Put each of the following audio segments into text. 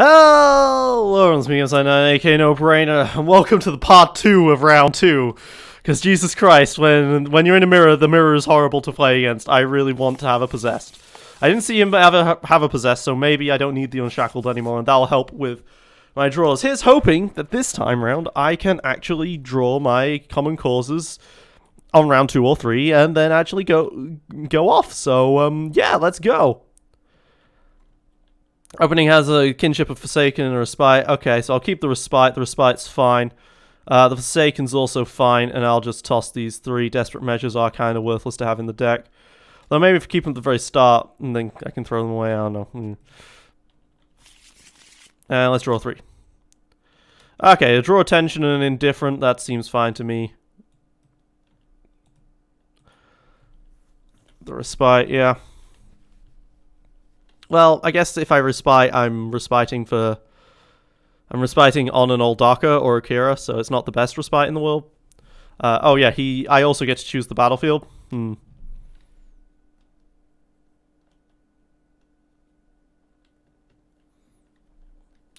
Hello, it's me, AK No Brainer, and welcome to the part 2 of round 2. Because Jesus Christ, when you're in a mirror, the mirror is horrible to play against. I really want to have a possessed. I didn't see him ever have a possessed, so maybe I don't need the unshackled anymore, and that'll help with my draws. Here's hoping that this time round I can actually draw my common causes on round 2 or 3, and then actually go off. So yeah, let's go. Opening has a kinship of Forsaken and a Respite. Okay, so I'll keep the Respite. The Respite's fine. The Forsaken's also fine, and I'll just toss these 3. Desperate Measures are kind of worthless to have in the deck. Though maybe if I keep them at the very start, and then I can throw them away, I don't know. And let's draw 3. Okay, draw Attention and Indifferent, that seems fine to me. The Respite, yeah. Well, I guess if I respite, I'm respiting on an Oldaka or Akira, so it's not the best respite in the world. Oh yeah, I also get to choose the battlefield. I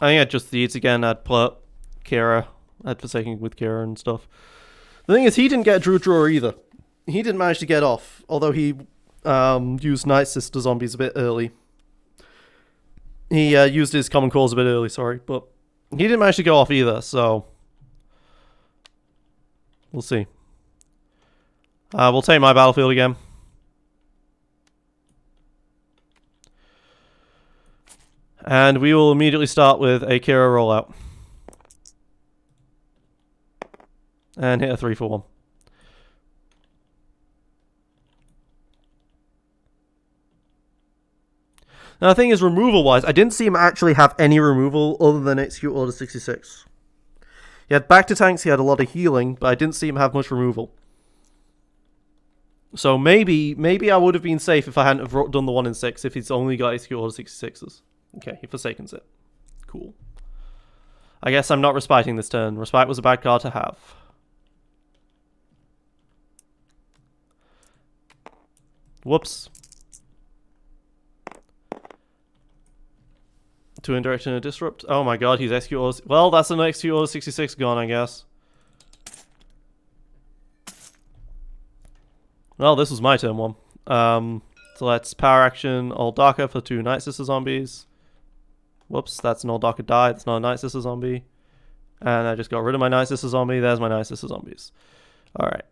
think I'd just Thieves again. I'd put Kira. I'd Forsaken with Kira and stuff. The thing is, he didn't get a Druid Drawer either. He didn't manage to get off, although he used Night Sister zombies a bit early. He used his common cause a bit early, sorry, but he didn't manage to go off either, so we'll see. We'll take my battlefield again. And we will immediately start with a Kira rollout. And hit a 3 for 1. Now the thing is, removal-wise, I didn't see him actually have any removal other than Execute Order 66. He had back to tanks, he had a lot of healing, but I didn't see him have much removal. So maybe I would have been safe if I hadn't have done the 1 in 6, if he's only got Execute Order 66s. Okay, he Forsakens it. Cool. I guess I'm not Respiting this turn. Respite was a bad card to have. Whoops. 2 Indirect and a Disrupt. Oh my god, he's Execute Order. Well, that's an Execute Order 66 gone, I guess. Well, this was my turn 1. So let's Power Action Oldaka for 2 Night Sister zombies. Whoops, that's an Oldaka die. That's not a Night Sister zombie. And I just got rid of my Night Sister zombie. There's my Night Sister zombies. Alright.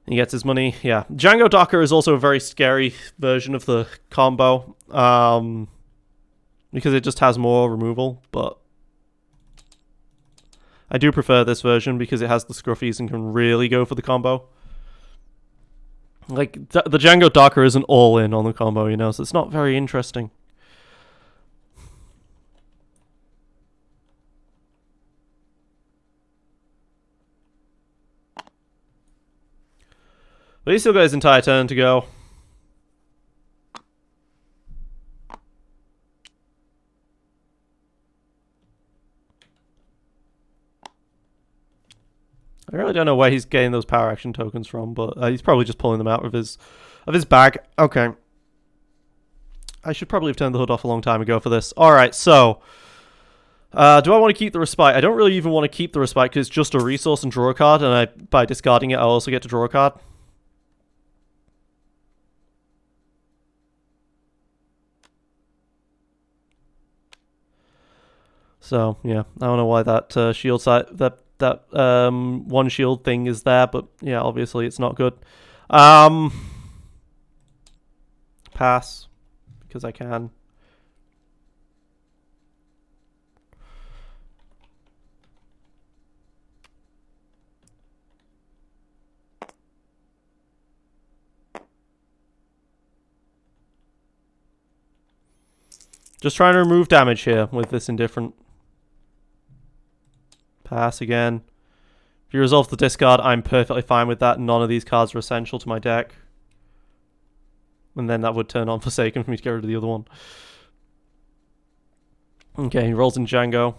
He gets his money, yeah. Django Docker is also a very scary version of the combo. Because it just has more removal, but I do prefer this version because it has the scruffies and can really go for the combo. Like, the Django Docker isn't all in on the combo, you know, so it's not very interesting. But he still got his entire turn to go. I really don't know where he's getting those power action tokens from, but he's probably just pulling them out of his bag. Okay. I should probably have turned the hood off a long time ago for this. Alright, so do I want to keep the Respite? I don't really even want to keep the Respite because it's just a resource and draw a card, and by discarding it, I'll also get to draw a card. So yeah, I don't know why that shield side that one shield thing is there, but yeah, obviously it's not good. Pass because I can. Just trying to remove damage here with this Indifferent. Pass again. If you resolve the discard, I'm perfectly fine with that. None of these cards are essential to my deck. And then that would turn on Forsaken for me to get rid of the other one. Okay, he rolls in Django.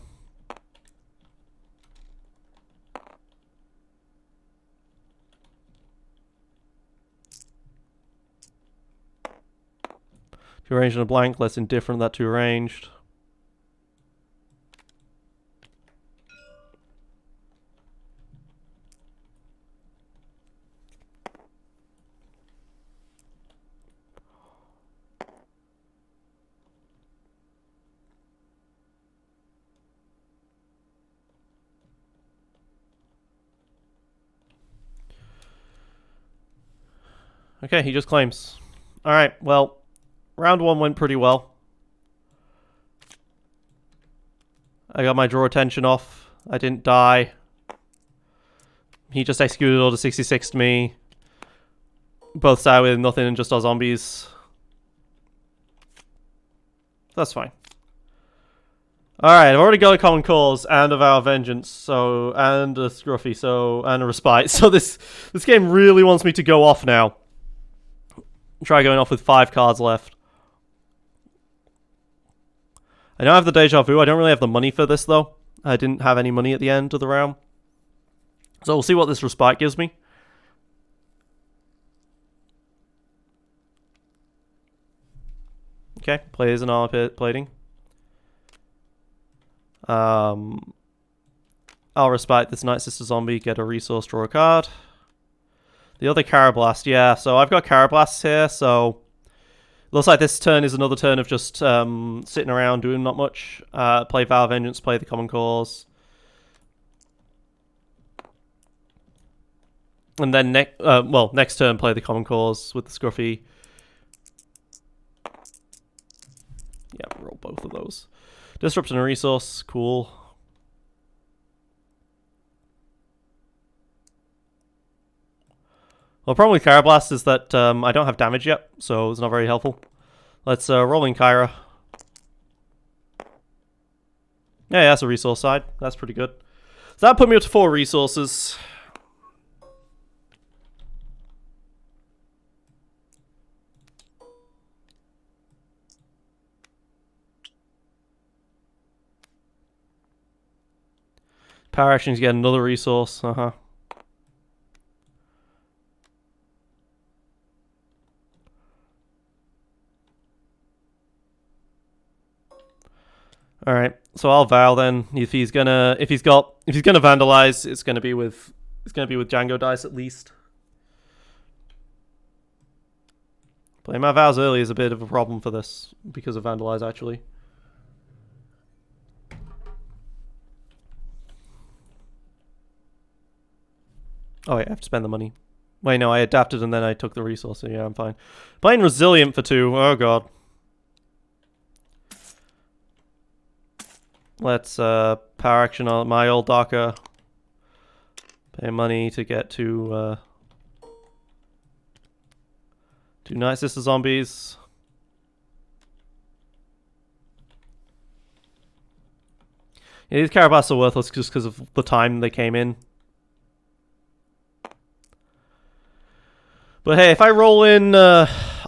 Two ranged and a blank, less indifferent than that two ranged. Okay, he just claims. Alright, well, round one went pretty well. I got my draw attention off. I didn't die. He just executed Order 66 to me. Both side with nothing and just our zombies. That's fine. Alright, I've already got a Common Cause and a Vow of Vengeance, so, and a Scruffy, so, and a Respite. So this game really wants me to go off now. Try going off with 5 cards left. I don't have the Deja Vu. I don't really have the money for this, though. I didn't have any money at the end of the round. So we'll see what this Respite gives me. Okay, plays an armor plating. I'll Respite this Night Sister zombie, get a resource, draw a card. The other Carablast, yeah, so I've got Carablasts here, so looks like this turn is another turn of just sitting around doing not much. Play Vow of Vengeance, play the Common Cause. And then next turn play the Common Cause with the Scruffy. Yeah, roll both of those. Disrupting a resource, cool. Well, the problem with Carablast is that I don't have damage yet, so it's not very helpful. Let's roll in Kyra. Yeah, that's a resource side. That's pretty good. So that put me up to 4 resources. Power actions get another resource. Alright, so I'll vow then. If he's gonna vandalize, it's gonna be with Django dice at least. Playing my vows early is a bit of a problem for this because of vandalize actually. Oh wait, I have to spend the money. Wait, no, I adapted and then I took the resource, so yeah, I'm fine. Playing Resilient for 2, oh god. Let's power action on my old Darker. Pay money to get to 2 Night Sister zombies. Yeah, these Carabass are worthless just because of the time they came in. But hey, if I roll in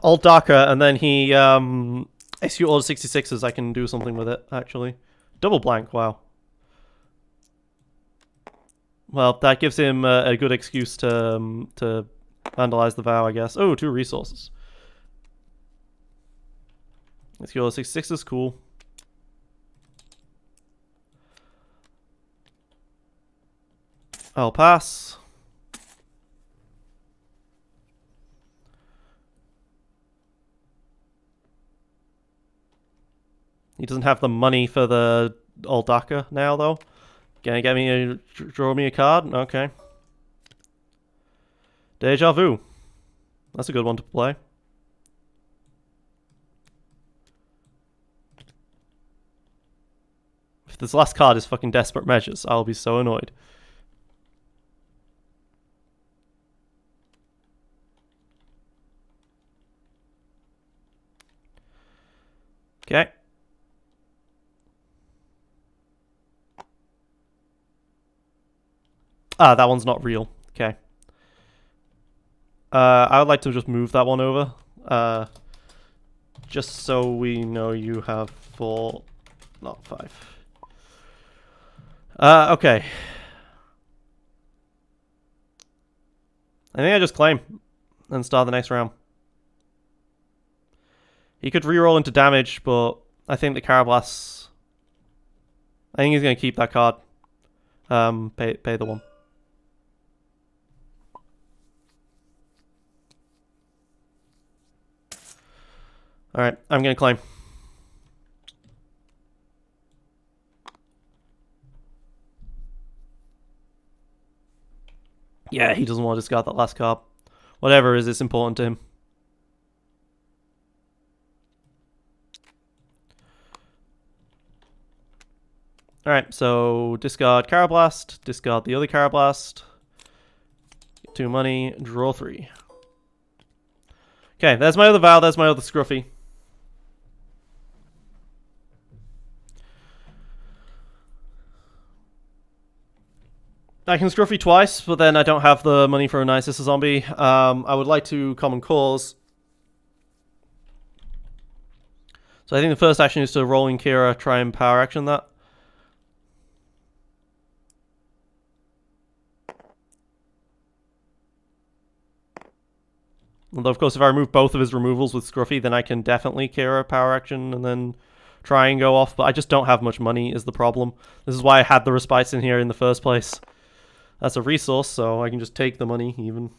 Old Darker and then he execute all the 66s, I can do something with it, actually. Double blank, wow. Well, that gives him a good excuse to vandalize the vow, I guess. Oh, 2 resources. Execute all the 66s, cool. I'll pass. He doesn't have the money for the old Daka now, though. Gonna get me draw me a card? Okay. Deja Vu. That's a good one to play. If this last card is fucking Desperate Measures, I'll be so annoyed. Okay. Ah, that one's not real. Okay. I would like to just move that one over. Just so we know you have 4, not 5. Okay. I think I just claim and start the next round. He could reroll into damage, but I think the Carablast... I think he's going to keep that card. Pay the one. Alright, I'm going to claim. Yeah, he doesn't want to discard that last card. Whatever is, it's important to him. Alright, so discard Carablast, discard the other Carablast. Get 2 money, draw 3. Okay, there's my other Val, there's my other Scruffy. I can Scruffy twice, but then I don't have the money for a Night Sister Zombie. I would like to Common Cause. So I think the first action is to Rolling Kira, try and power action that. Although, of course, if I remove both of his removals with Scruffy, then I can definitely Kira power action and then try and go off. But I just don't have much money is the problem. This is why I had the Respites in here in the first place. That's a resource, so I can just take the money even.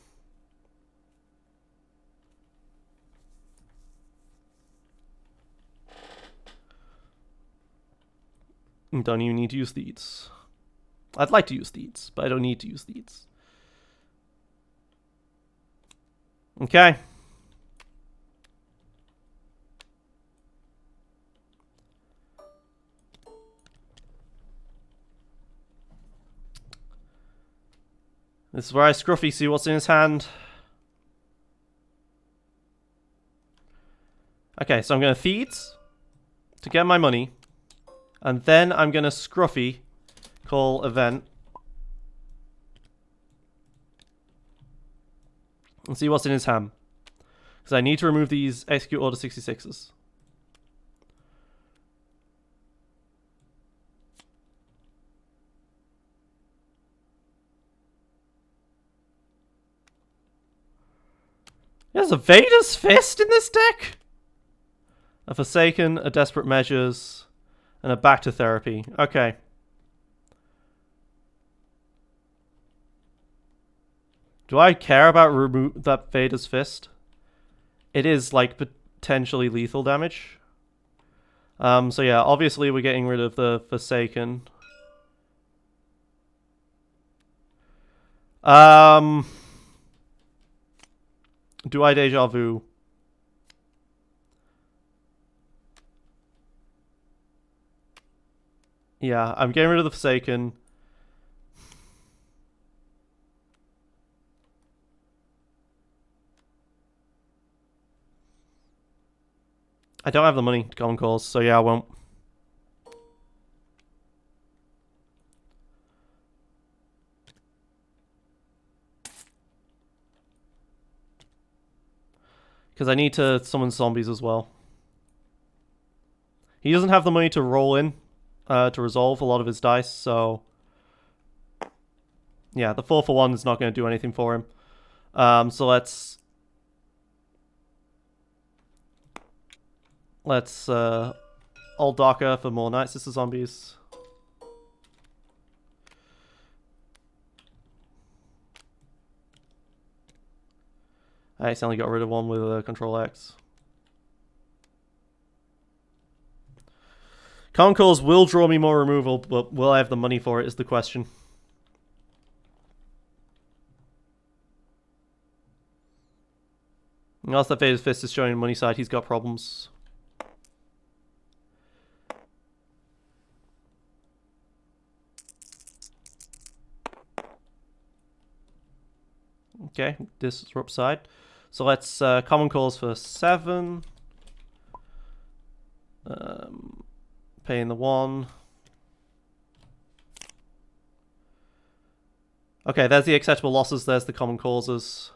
Don't even need to use these. I'd like to use these, but I don't need to use these. Okay. This is where I Scruffy see what's in his hand. Okay, so I'm going to Thieves to get my money. And then I'm going to Scruffy call event. And see what's in his hand. Because I need to remove these execute order 66s. There's a Vader's Fist in this deck? A Forsaken, a Desperate Measures, and a Back to Therapy. Okay. Do I care about remove that Vader's Fist? It is, like, potentially lethal damage. So yeah, obviously we're getting rid of the Forsaken. Do I Deja Vu? Yeah, I'm getting rid of the Forsaken. I don't have the money to Common Cause, so yeah, I won't. Because I need to summon zombies as well. He doesn't have the money to roll in to resolve a lot of his dice, so... Yeah, the 4-for-1 is not going to do anything for him. So let's Old Darker for more Night Sister Zombies. I accidentally got rid of one with Control X. Common Cause will draw me more removal, but will I have the money for it is the question. Unless that Vader's Fist is showing the money side, he's got problems. Okay, disrupt side. So let's Common Cause for 7. Paying the 1. Okay, there's the acceptable losses, there's the Common Causes.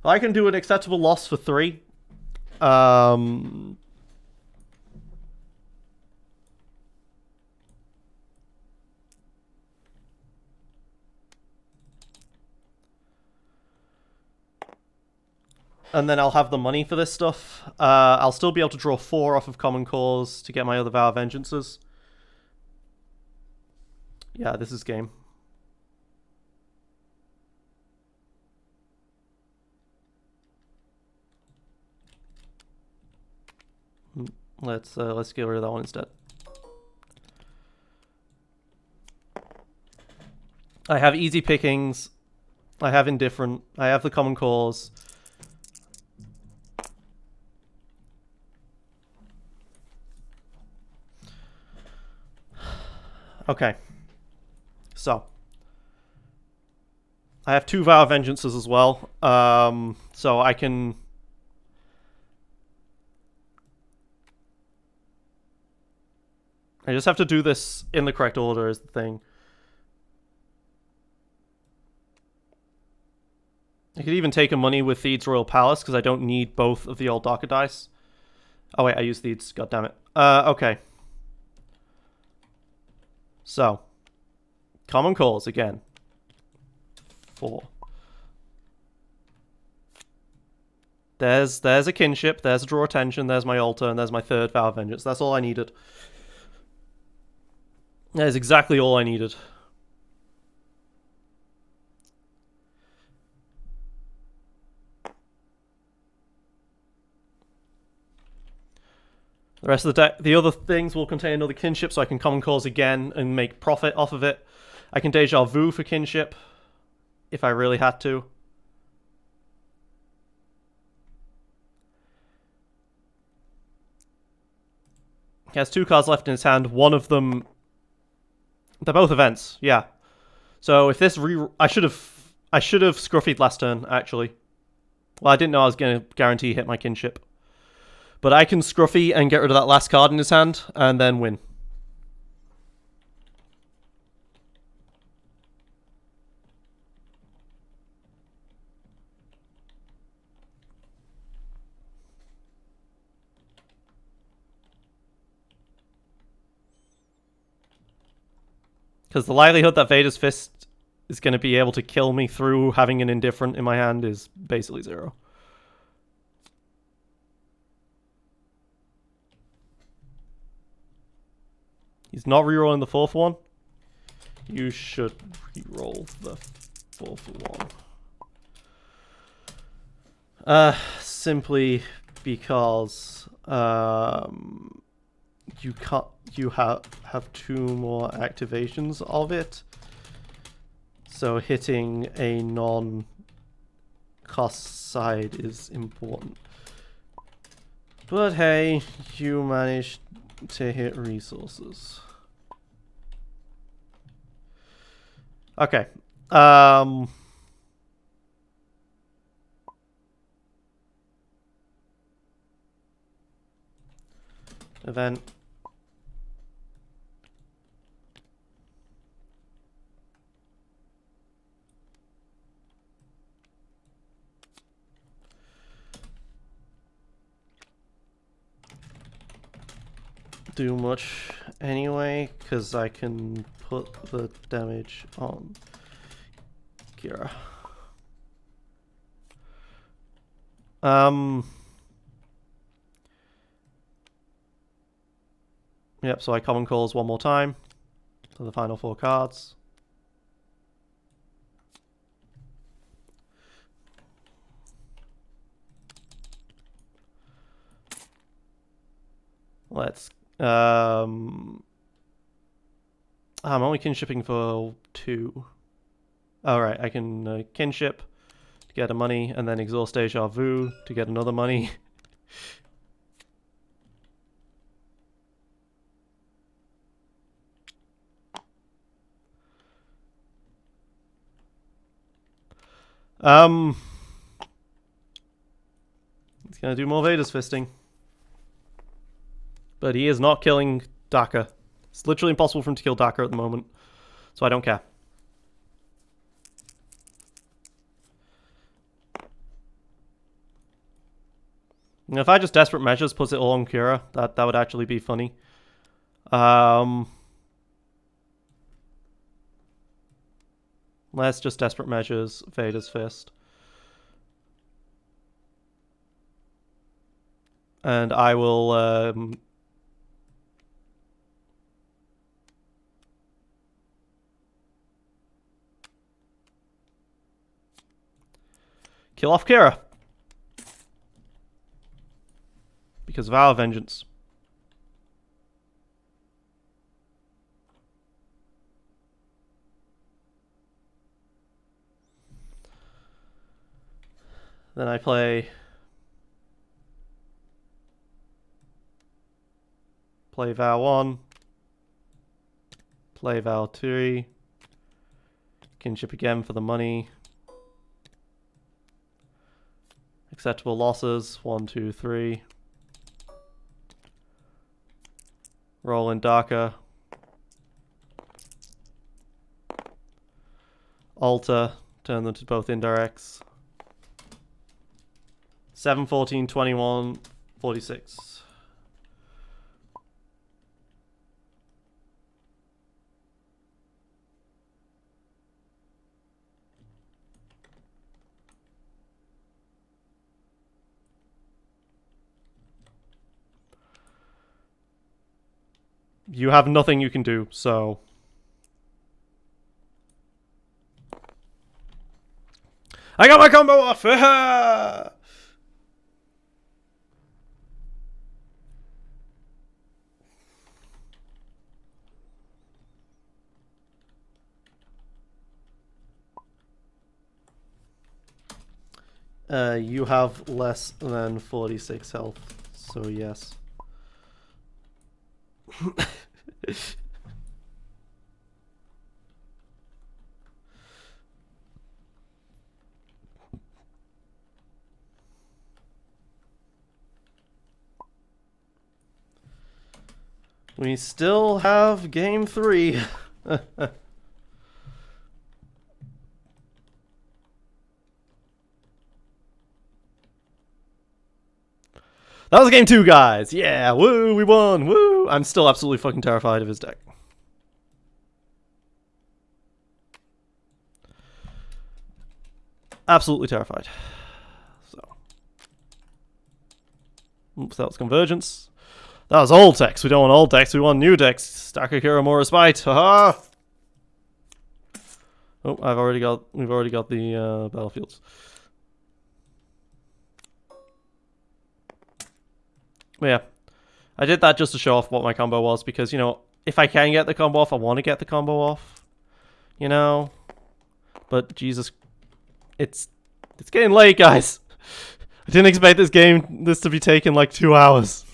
I can do an acceptable loss for 3. And then I'll have the money for this stuff. I'll still be able to draw 4 off of Common Cause to get my other Vow of Vengeances. Yeah, this is game. Let's get rid of that one instead. I have easy pickings. I have indifferent. I have the Common Cause. Okay. So. I have 2 Vow of Vengeances as well. So I can... I just have to do this in the correct order is the thing. I could even take a money with Theed's Royal Palace because I don't need both of the old Darker dice. Oh wait, I used Theed's. God damn it. Okay. So, Common Cause again. 4. There's a kinship. There's a draw attention. There's my altar, and there's my 3rd Vow of Vengeance. That's all I needed. That is exactly all I needed. The rest of the deck, the other things will contain another kinship, so I can Common Cause again and make profit off of it. I can Deja Vu for kinship, if I really had to. He has 2 cards left in his hand. One of them... They're both events, yeah. So if this I should have Scruffied last turn, actually. Well, I didn't know I was going to guarantee hit my kinship. But I can Scruffy and get rid of that last card in his hand, and then win. Because the likelihood that Vader's Fist is going to be able to kill me through having an indifferent in my hand is basically 0. He's not rerolling the 4th one. You should reroll the 4th one. Simply because you have 2 more activations of it. So hitting a non-cost side is important. But hey, you managed to hit resources. Okay. Event. Do much anyway, because I can put the damage on Kira. Yep, so I Common Cause one more time to the final 4 cards. Let's I'm only kinshipping for 2. Alright, I can kinship to get a money, and then exhaust Deja Vu to get another money. He's gonna do more Vader's Fisting. But he is not killing Daka. It's literally impossible for him to kill Daka at the moment. So I don't care. And if I just Desperate Measures puts it all on Kira, that would actually be funny. Let's just Desperate Measures Vader's Fist. And I will kill off Kira. Because of our vengeance. Then I play Vow 1, play Vow 3, kinship again for the money. Acceptable losses, 1, 2, 3. Roll in Darker. Alter, turn them to both indirects. 7, 14, 21, 46. You have nothing you can do, so... I got my combo off! You have less than 46 health, so yes. We still have game 3. That was game 2, guys. Yeah, woo, we won, woo. I'm still absolutely fucking terrified of his deck. Absolutely terrified. So. Oops, that was Convergence. That was old decks. We don't want old decks. We want new decks. Stakakira more Respite. Haha. Oh, we've already got the battlefields. But yeah, I did that just to show off what my combo was because, you know, if I can get the combo off, I want to get the combo off. You know? But Jesus, it's getting late, guys. I didn't expect this to be taking like 2 hours.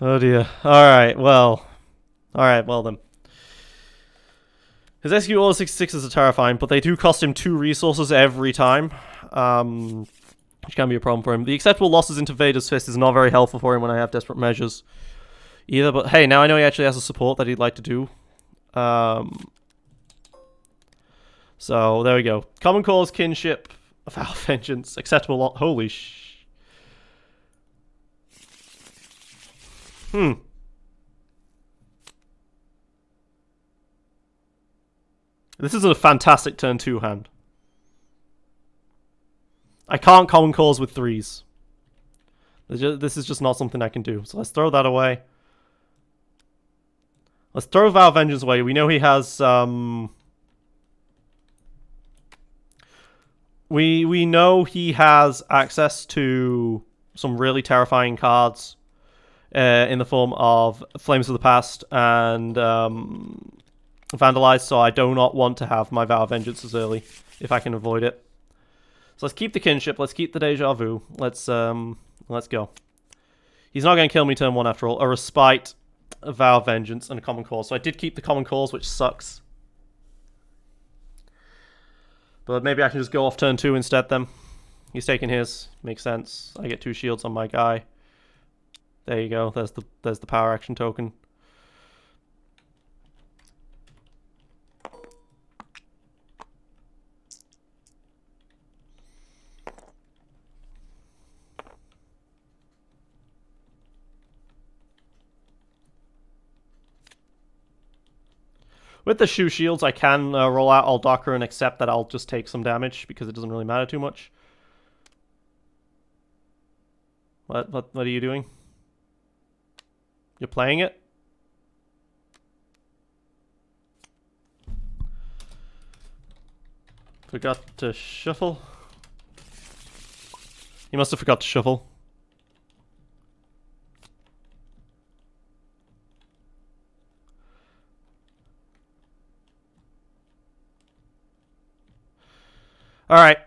Oh dear. Alright, well then. His SQ all 66s are terrifying, but they do cost him 2 resources every time. Which can be a problem for him. The acceptable losses into Vader's Fist is not very helpful for him when I have Desperate Measures either, but hey, now I know he actually has a support that he'd like to do. So, there we go. Common Cause, Kinship, Vow Vengeance, acceptable lot. Holy sh... This is a fantastic turn 2 hand. I can't Common Cause with 3s. This is just not something I can do. So let's throw that away. Let's throw Vow Vengeance away. We know he has... We know he has access to some really terrifying cards in the form of Flames of the Past and Vandalize, so I do not want to have my Vow of Vengeance as early if I can avoid it. So let's keep the Kinship, let's keep the Deja Vu, let's go. He's not going to kill me turn 1 after all. A Respite, a Vow of Vengeance, and a Common Cause. So I did keep the Common Cause, which sucks. But maybe I can just go off turn 2 instead then. He's taking his, makes sense. I get 2 shields on my guy. There you go, there's the power action token. With the Shoe Shields, I can roll out Aldaka and accept that I'll just take some damage because it doesn't really matter too much. What are you doing? You're playing it? Forgot to shuffle. You must have forgot to shuffle. Alright.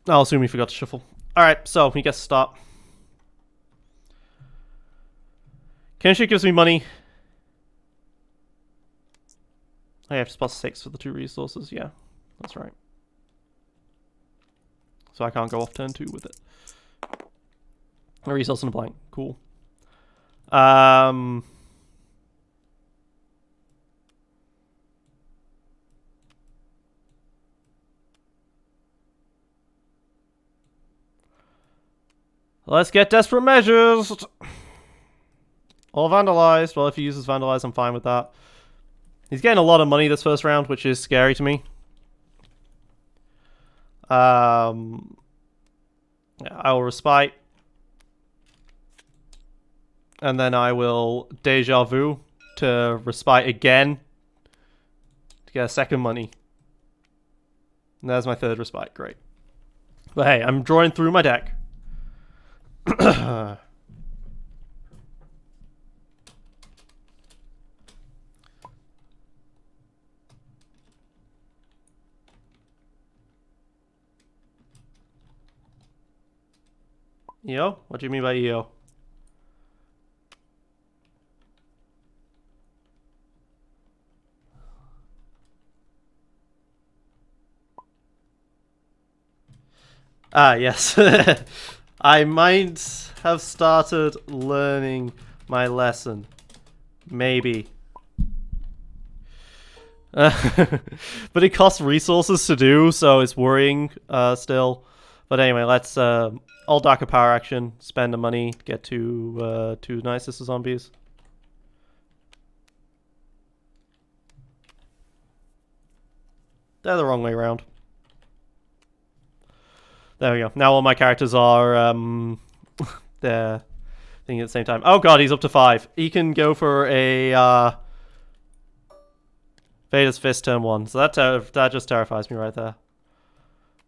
I'll assume you forgot to shuffle. Alright, so he gets to start. Kinship gives me money. I have to plus 6 for the 2 resources. Yeah, that's right. So I can't go off turn 2 with it. A resource and a blank. Cool. Let's get desperate measures. Or vandalized. Well, if he uses vandalized, I'm fine with that. He's getting a lot of money this first round, which is scary to me. Yeah, I will respite. And then I will deja vu to respite again to get a second money. And there's my third respite. Great. But hey, I'm drawing through my deck. EO? What do you mean by EO? Ah, yes. I might have started learning my lesson. Maybe. But it costs resources to do, so it's worrying still. But anyway, let's all darker power action, spend the money, get two nice sister zombies. They're the wrong way around. There we go. Now all my characters are they're thinking at the same time. Oh god, he's up to 5. He can go for a Vader's Fist turn 1. So that just terrifies me right there.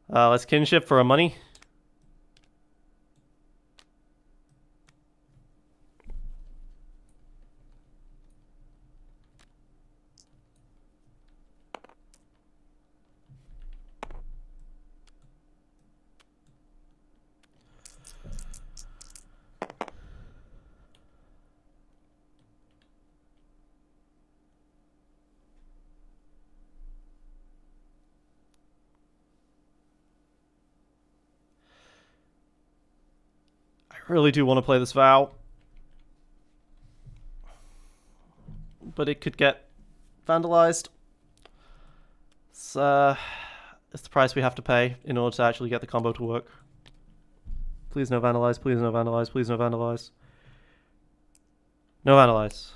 Let's kinship for a money. I really do want to play this Vow. But it could get vandalized. It's the price we have to pay in order to actually get the combo to work. Please no vandalize, please no vandalize, please no vandalize. No vandalize.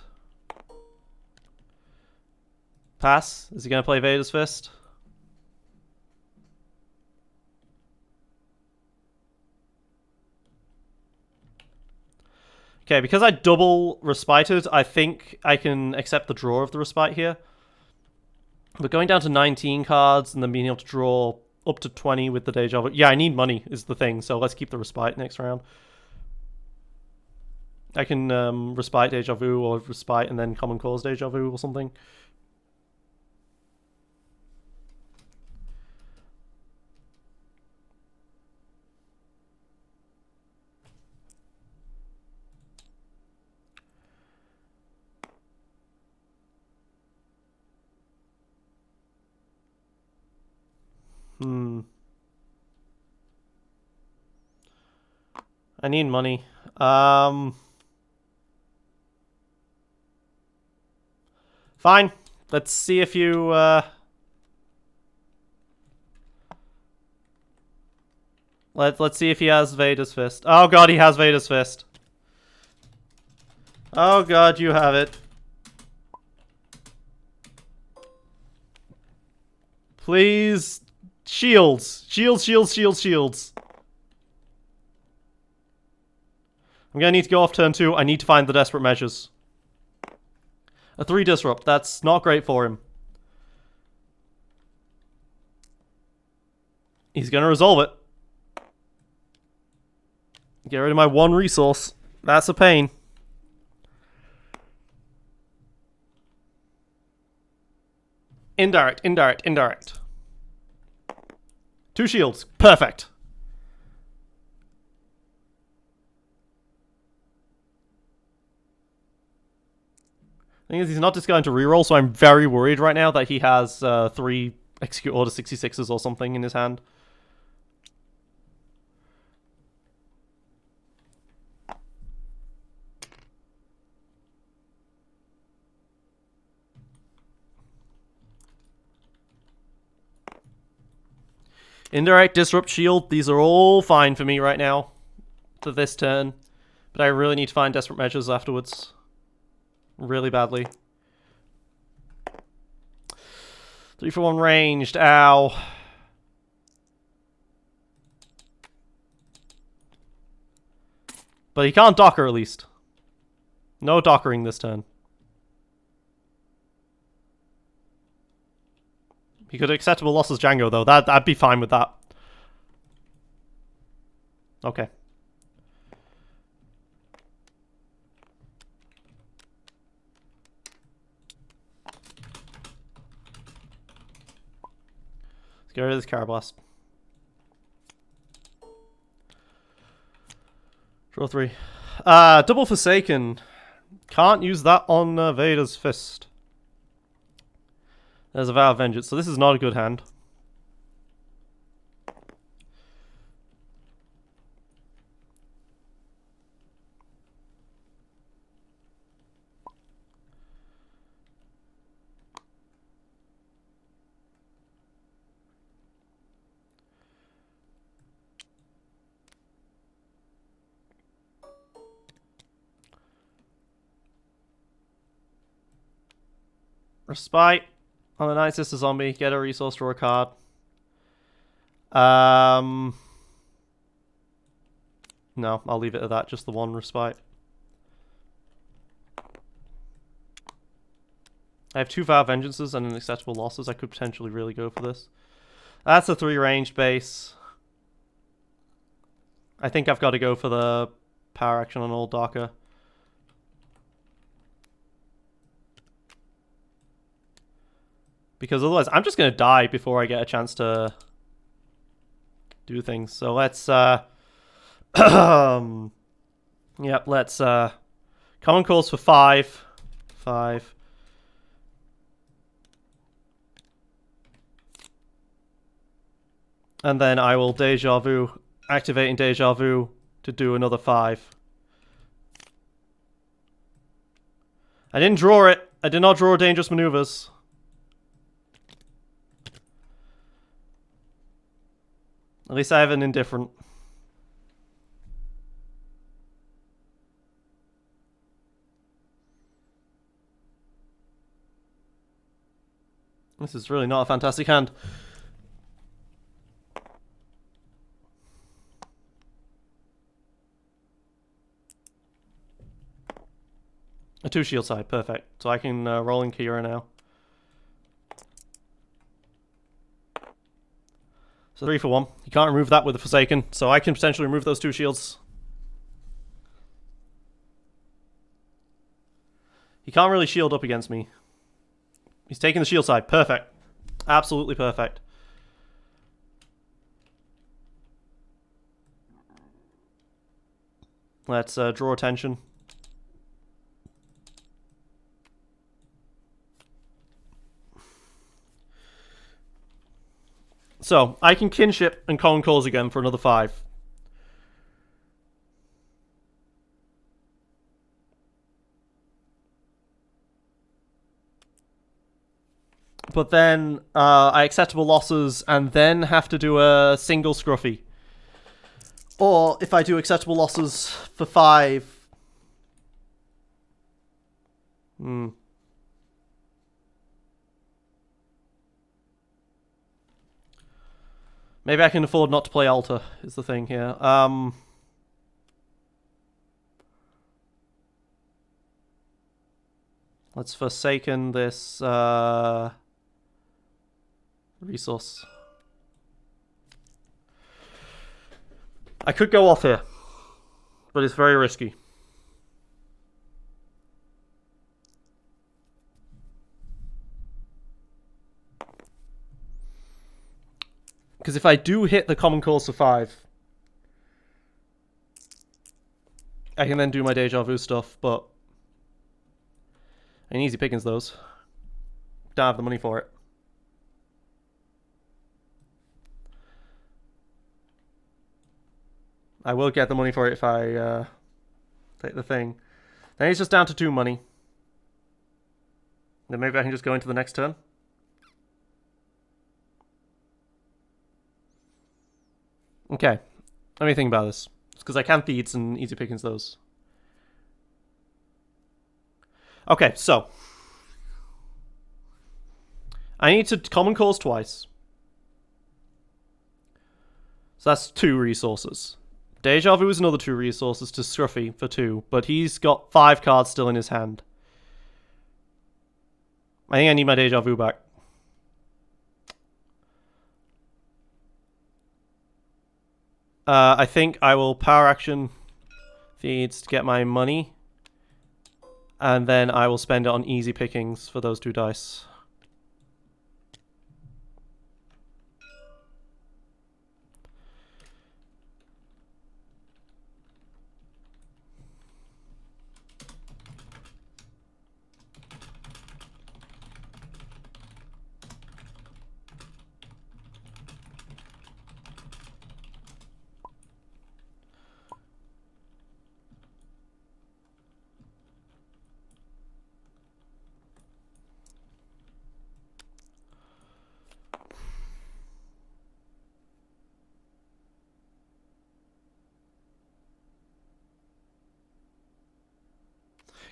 Pass. Is he going to play Vader's Fist? Okay, because I double respited, I think I can accept the draw of the respite here. But going down to 19 cards and then being able to draw up to 20 with the deja vu. Yeah, I need money is the thing, so let's keep the respite next round. I can respite deja vu or respite and then common cause deja vu or something. I need money. Fine. Let's see if you let's see if he has Vader's Fist. Oh god, he has Vader's Fist. Oh god, you have it. Please. Shields. Shields, shields, shields, shields. I'm gonna need to go off turn 2. I need to find the desperate measures. A 3 disrupt. That's not great for him. He's gonna resolve it. Get rid of my 1 resource. That's a pain. Indirect, indirect, indirect. 2 shields. Perfect. Thing is, he's not just going to reroll, so I'm very worried right now that he has 3 Execute Order 66s or something in his hand. Indirect, Disrupt, Shield, these are all fine for me right now. For this turn. But I really need to find Desperate Measures afterwards. Really badly. 3 for 1 ranged, ow. But he can't Docker at least. No Dockering this turn. He could acceptable losses Django though. I'd be fine with that. Okay. Let's get rid of this Carablast. Draw 3. Double Forsaken. Can't use that on Vader's Fist. There's a Vow of Vengeance, so this is not a good hand. Respite on the Night Sister Zombie. Get a resource, draw a card. No, I'll leave it at that. Just the 1 respite. I have 2 Vow of Vengeances and unacceptable losses. I could potentially really go for this. That's a 3 ranged base. I think I've got to go for the power action on Old Darker. Because otherwise, I'm just going to die before I get a chance to do things. So let's, yep, let's, Common Calls for 5. 5. And then I will Deja Vu, activating Deja Vu to do another 5. I didn't draw it. I did not draw Dangerous Maneuvers. At least I have an indifferent. This is really not a fantastic hand. A 2 shield side, perfect. So I can roll in Kira now. So 3 for 1. You can't remove that with the Forsaken, so I can potentially remove those 2 shields. He can't really shield up against me. He's taking the shield side. Perfect. Absolutely perfect. Let's draw attention. So, I can kinship and Common Calls again for another 5. But then, I acceptable losses and then have to do a single Scruffy. Or, if I do acceptable losses for 5... Maybe I can afford not to play Altar, is the thing here. Let's forsaken this resource. I could go off here, but it's very risky. Because if I do hit the common cause for 5, I can then do my deja vu stuff, but I need easy pickings those. Don't have the money for it. I will get the money for it if I take the thing. Then it's just down to 2 money. Then maybe I can just go into the next turn. Okay. Let me think about this. Because I can feeds and easy pickings those. Okay, so. I need to common cause twice. So that's 2 resources. Deja Vu is another 2 resources to Scruffy for 2, but he's got 5 cards still in his hand. I think I need my Deja Vu back. I think I will power action feeds to get my money. And then I will spend it on easy pickings for those 2 dice.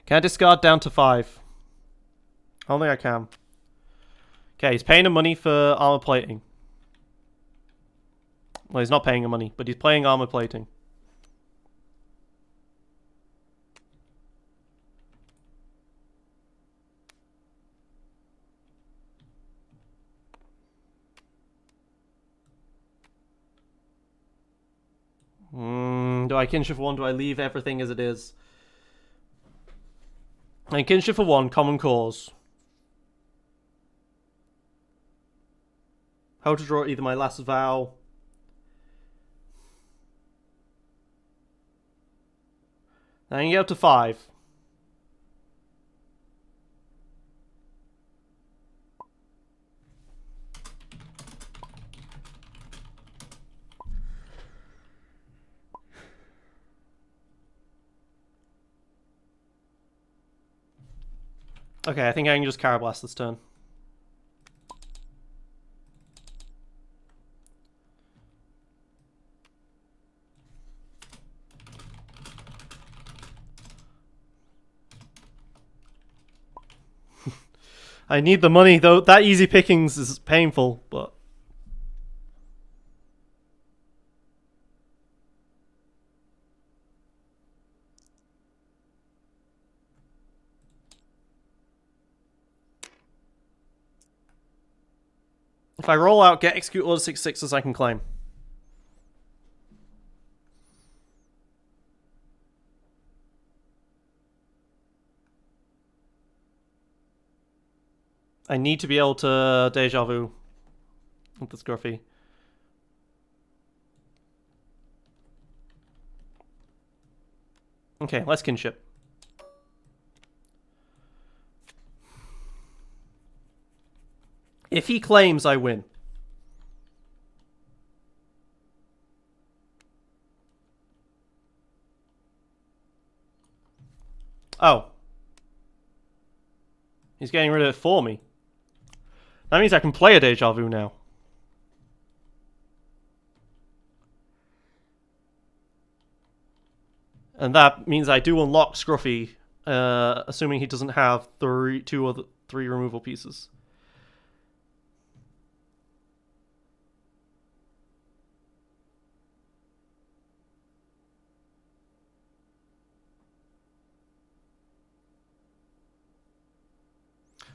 Can I discard down to 5? I don't think I can. Okay, he's paying him money for armor plating. Well, he's not paying him money, but he's playing armor plating. Do I kinship for 1? Do I leave everything as it is? I kinship for 1, common cause. How to draw either my last vow. Now I can get up to 5. Okay, I think I can just Carablast this turn. I need the money, though. That easy pickings is painful, but... If I roll out, get execute all the 6/6s I can claim. I need to be able to Deja Vu with the Scruffy. Okay, let's kinship. If he claims, I win. Oh. He's getting rid of it for me. That means I can play a Deja Vu now. And that means I do unlock Scruffy, assuming he doesn't have 3 removal pieces.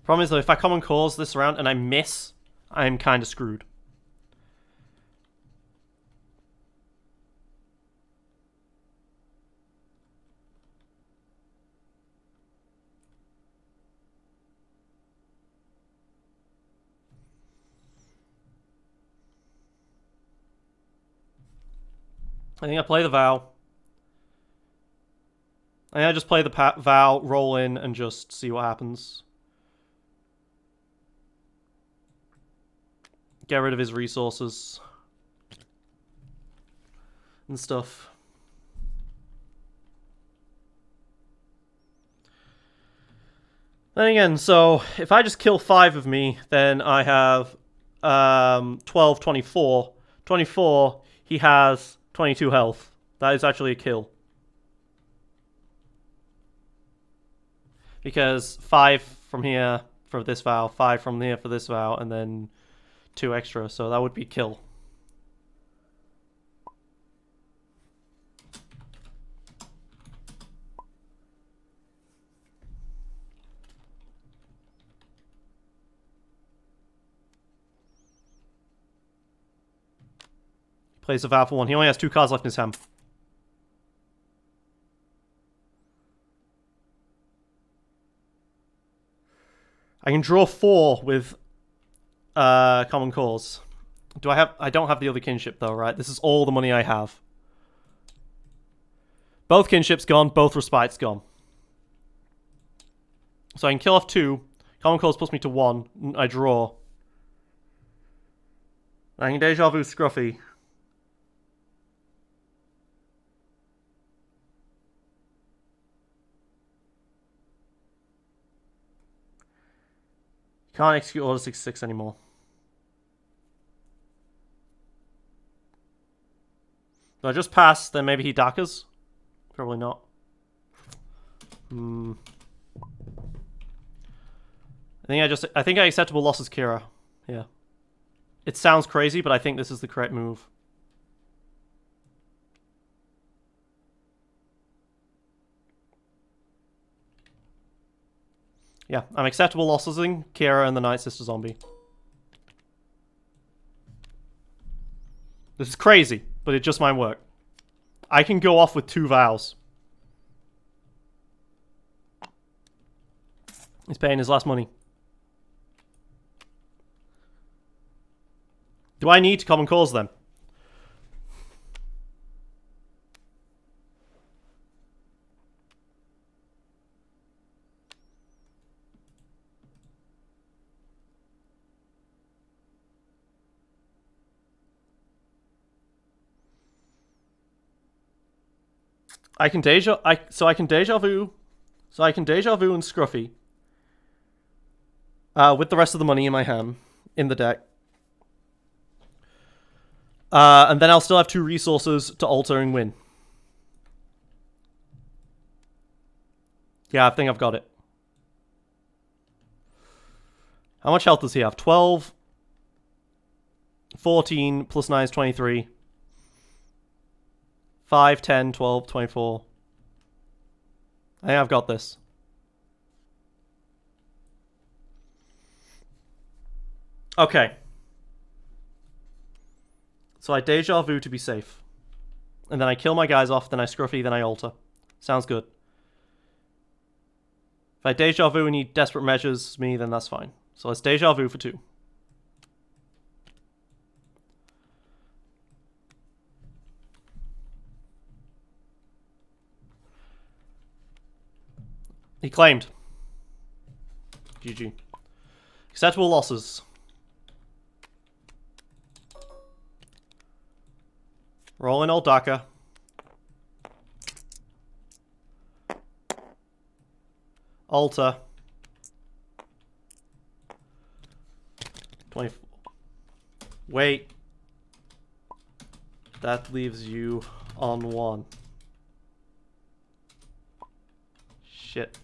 Problem is though, if I common cause this round and I miss, I'm kind of screwed. I think I play the vow. I think I just play the vow, roll in, and just see what happens. Get rid of his resources. And stuff. Then again, so if I just kill 5 of me, then I have 12, 24. 24, he has 22 health. That is actually a kill. Because 5 from here for this vow, 5 from here for this vow, and then 2 extra, so that would be kill. Plays a vow for 1. He only has 2 cards left in his hand. I can draw 4 with common cause. Do I have... I don't have the other kinship though, right? This is all the money I have. Both kinships gone, both respites gone. So I can kill off 2. Common cause puts me to 1. I draw. I can deja vu Scruffy. Can't execute Order 66 anymore. Do I just pass, then maybe he Dakas? Probably not. I think I acceptable losses Kira. Yeah. It sounds crazy, but I think this is the correct move. Yeah, I'm acceptable lossing Kira and the Night Sister Zombie. This is crazy, but it just might work. I can go off with 2 vows. He's paying his last money. Do I need to common cause them? I can deja vu and Scruffy. With the rest of the money in my hand in the deck. And then I'll still have 2 resources to alter and win. Yeah, I think I've got it. How much health does he have? 12, 14, plus 9 is 23. 5, 10, 12, 24. I think I've got this. Okay. So I deja vu to be safe. And then I kill my guys off, then I Scruffy, then I alter. Sounds good. If I deja vu and he desperate measures me, then that's fine. So let's deja vu for 2. He claimed. GG. Acceptable losses. Roll in old Daka. Alter. 24. Wait. That leaves you on 1. Shit.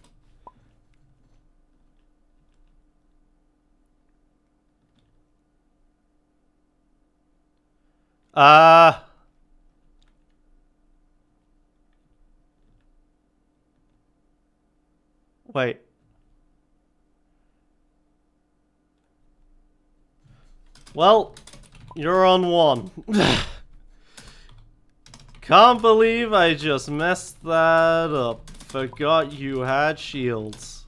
Wait. Well, you're on 1. Can't believe I just messed that up. Forgot you had shields.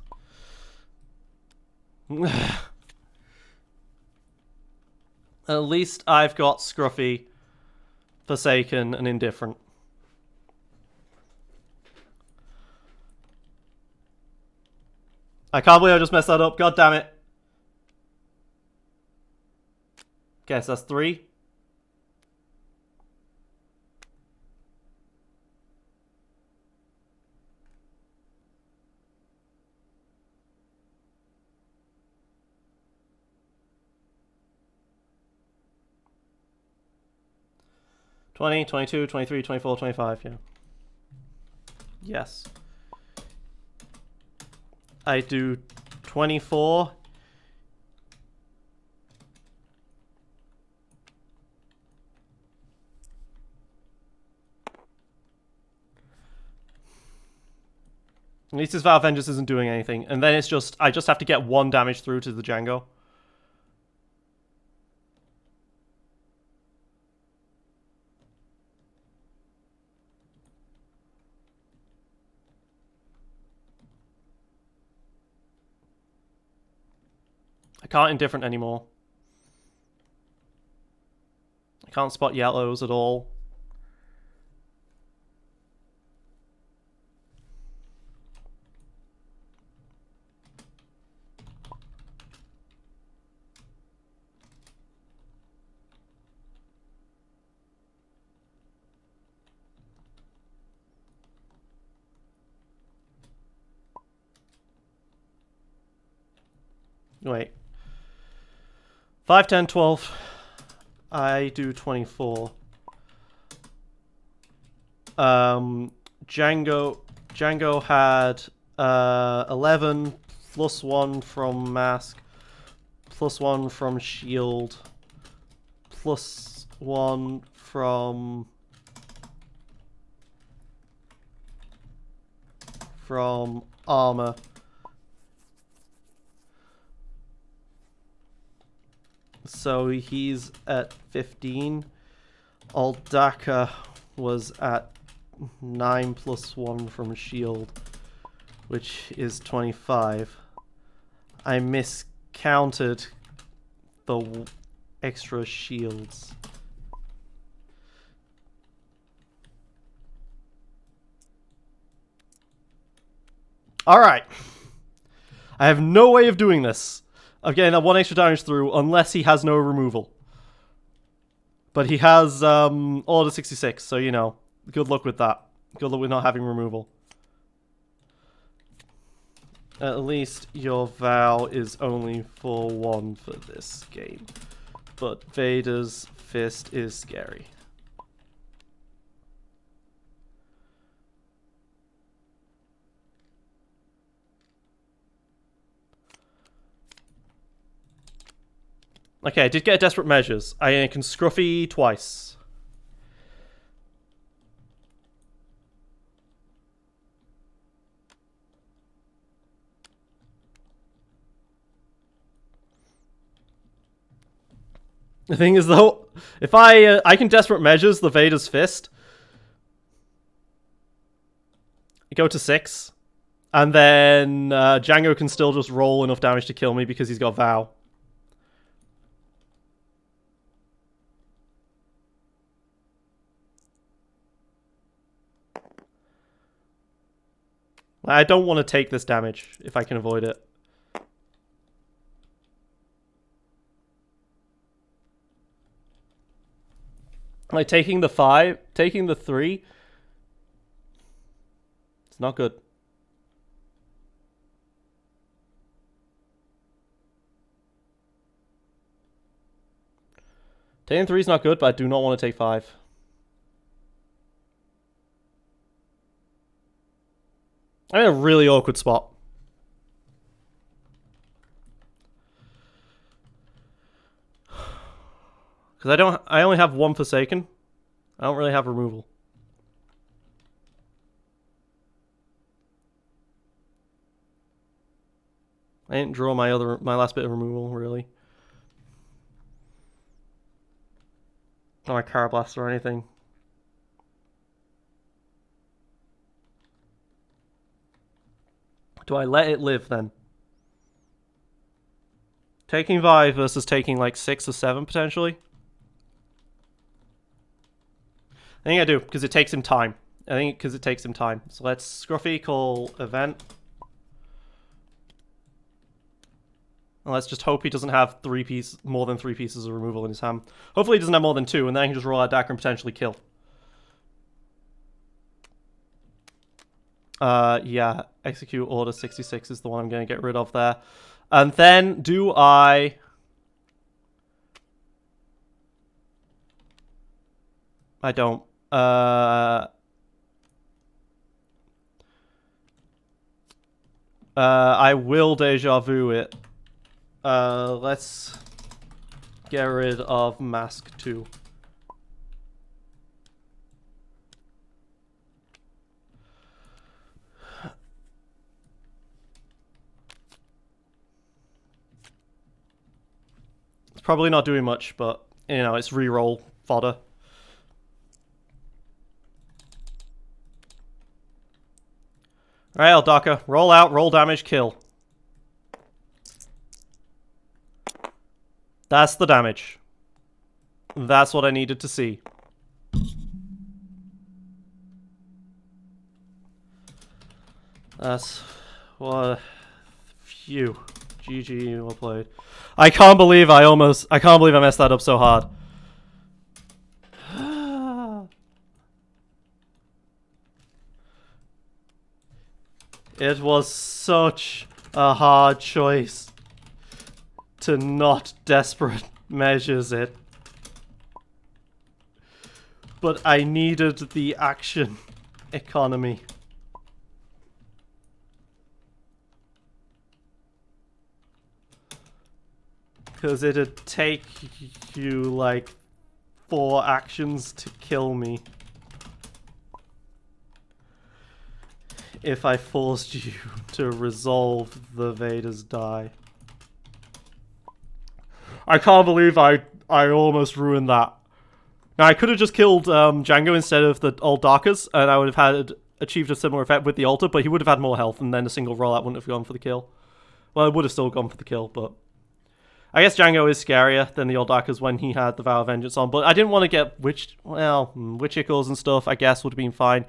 At least I've got Scruffy, Forsaken, and Indifferent. I can't believe I just messed that up. God damn it. Okay, so that's 3. $20, $22, $23, $24, $25, yeah. Yes. I do 24. At least his Vow of Vengeance isn't doing anything. And then it's just, I just have to get 1 damage through to the Django. I can't Indifferent anymore. I can't spot yellows at all. Wait. 5, 10, 12. I do 24. Django had 11 plus 1 from Mask, plus 1 from Shield, plus 1 from Armor. So he's at 15. Aldaka was at 9 plus 1 from Shield, which is 25. I miscounted the extra shields. Alright. I have no way of doing this. Of getting that 1 extra damage through unless he has no removal. But he has Order 66, so you know. Good luck with that. Good luck with not having removal. At least your Vow is only for 1 for this game. But Vader's Fist is scary. Okay, I did get Desperate Measures. I can Scruffy twice. The thing is, though, if I can Desperate Measures the Vader's Fist, go to 6, and then Django can still just roll enough damage to kill me because he's got Vow. I don't want to take this damage if I can avoid it. Like taking the 5, taking the 3, it's not good. Taking 3 is not good, but I do not want to take 5. I'm in a really awkward spot. Because I only have 1 Forsaken. I don't really have removal. I didn't draw my last bit of removal, really. Not a car blast or anything. Do I let it live then? Taking 5 versus taking like 6 or 7 potentially? I think I do, because it takes him time. I think because it takes him time. So let's Scruffy call event. And let's just hope he doesn't have more than 3 pieces of removal in his hand. Hopefully he doesn't have more than 2, and then I can just roll out Dagger and potentially kill. Yeah, execute order 66 is the one I'm going to get rid of there. And then do I don't. I will deja vu it. Let's get rid of Mask 2. It's probably not doing much, but, you know, it's reroll fodder. Alright, Eldaka, roll out, roll damage, kill. That's the damage. That's what I needed to see. That's what. Phew. GG, well played. I can't believe I messed that up so hard. It was such a hard choice to not desperate measures it. But I needed the action economy. Because it'd take you like 4 actions to kill me. If I forced you to resolve the Vader's die. I can't believe I almost ruined that. Now, I could have just killed Django instead of the old Darkers, and I would have achieved a similar effect with the altar, but he would have had more health, and then a single rollout wouldn't have gone for the kill. Well, it would have still gone for the kill, but... I guess Django is scarier than the old Darkers when he had the Vow of Vengeance on, but I didn't want to get witch ickles and stuff, I guess would have been fine.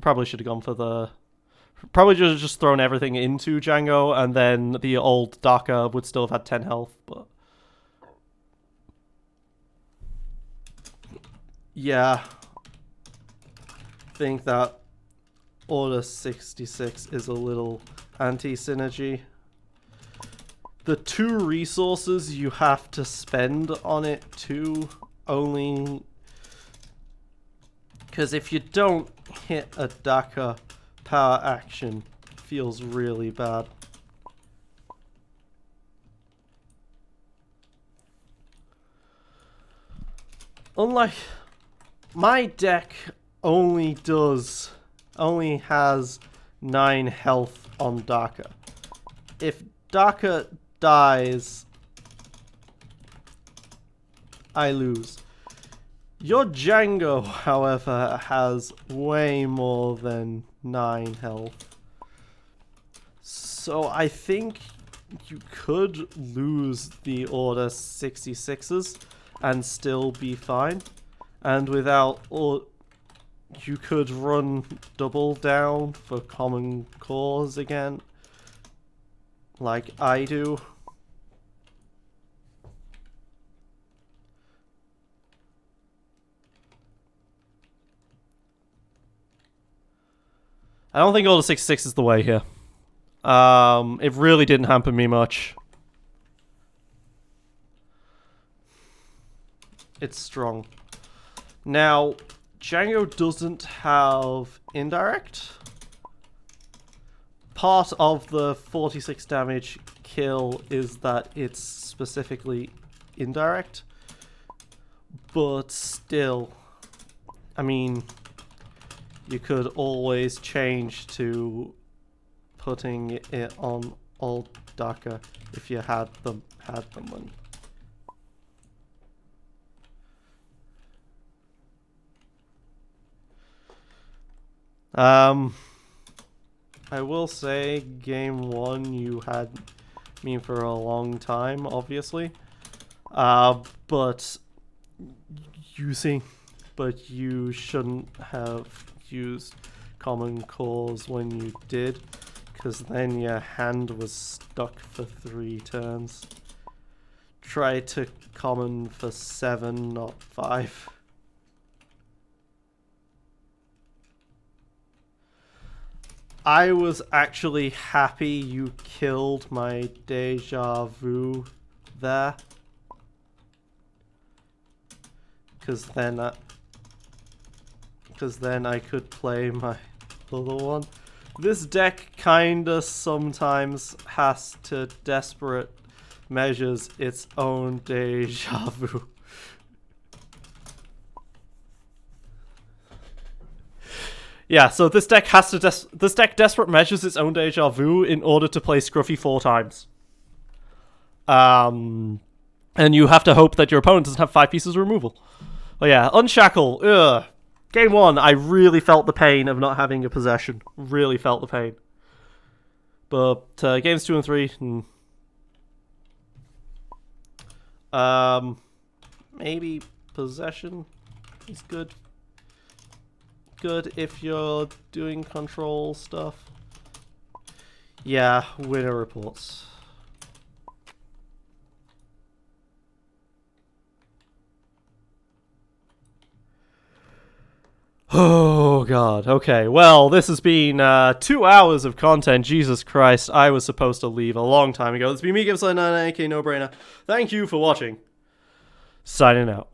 Probably should have gone for the... Probably just thrown everything into Django, and then the old Darker would still have had 10 health, but... Yeah. I think that Order 66 is a little anti-synergy. The 2 resources you have to spend on it too, only... Because if you don't hit a Daka power action, it feels really bad. Unlike... My deck only has 9 health on Daka. If Daka dies, I lose. Your Django, however, has way more than 9 health. So I think you could lose the Order 66s and still be fine. And without... or you could run double down for Common Cause again. Like I do. I don't think Order 66 is the way here. It really didn't hamper me much. It's strong. Now, Django doesn't have indirect. Part of the 46 damage kill is that it's specifically indirect. But still, I mean, you could always change to putting it on old Daka if you had the money. I will say, game 1, you had me for a long time, obviously. But you shouldn't have used Common Cause when you did, because then your hand was stuck for 3 turns. Try to common for 7, not 5. I was actually happy you killed my Deja Vu there. Because then I could play my other one. This deck kinda sometimes has to desperate measures its own Deja Vu. Yeah, so this deck desperate measures its own Deja Vu in order to play Scruffy 4 times. And you have to hope that your opponent doesn't have 5 pieces of removal. Oh yeah, Unshackle. Ugh. Game 1, I really felt the pain of not having a possession. Really felt the pain. But games 2 and 3, maybe possession is good. Good if you're doing control stuff. Yeah, winner reports. Oh god, okay. Well, this has been 2 hours of content. Jesus Christ, I was supposed to leave a long time ago. It's been me, Gibson, aka No Brainer. Thank you for watching. Signing out.